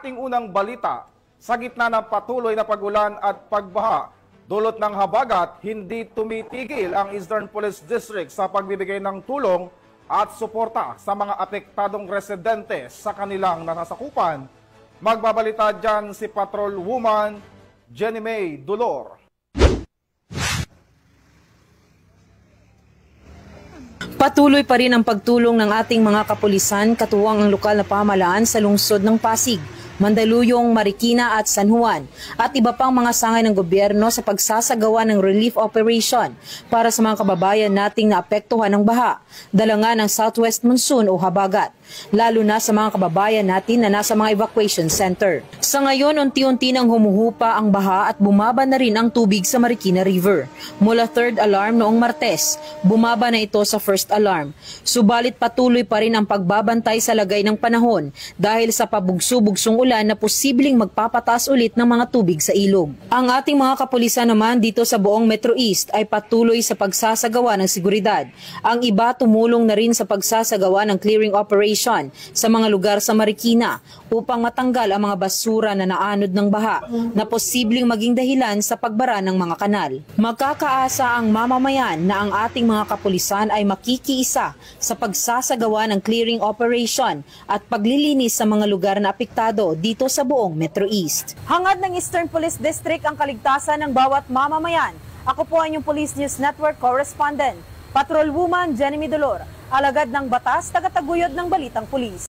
Ating unang balita, sa gitna ng patuloy na pagulan at pagbaha, dulot ng habagat, hindi tumitigil ang Eastern Police District sa pagbibigay ng tulong at suporta sa mga apektadong residente sa kanilang nasasakupan. Magbabalita dyan si Patrol Woman Jenny May Dulor. Patuloy pa rin ang pagtulong ng ating mga kapulisan katuwang ang lokal na pamahalaan sa lungsod ng Pasig, Mandaluyong, Marikina at San Juan at iba pang mga sangay ng gobyerno sa pagsasagawa ng relief operation para sa mga kababayan nating naapektuhan ng baha, dala nga ng southwest monsoon o habagat, lalo na sa mga kababayan natin na nasa mga evacuation center. Sa ngayon, unti-unti nang humuhupa ang baha at bumaba na rin ang tubig sa Marikina River. Mula 3rd alarm noong Martes, bumaba na ito sa 1st alarm. Subalit patuloy pa rin ang pagbabantay sa lagay ng panahon dahil sa pabugso-bugsong ulan na posibleng magpapataas ulit ng mga tubig sa ilog. Ang ating mga kapulisan naman dito sa buong Metro East ay patuloy sa pagsasagawa ng seguridad. Ang iba tumulong na rin sa pagsasagawa ng clearing operation sa mga lugar sa Marikina upang matanggal ang mga basura na naanod ng baha na posibleng maging dahilan sa pagbara ng mga kanal. Magkakaasa ang mamamayan na ang ating mga kapulisan ay makikiisa sa pagsasagawa ng clearing operation at paglilinis sa mga lugar na apektado dito sa buong Metro East. Hangad ng Eastern Police District ang kaligtasan ng bawat mamamayan. Ako po ang inyong Police News Network Correspondent, Patrol Woman Jenny May Dulor, alagad ng batas, tagataguyod ng Balitang Pulis.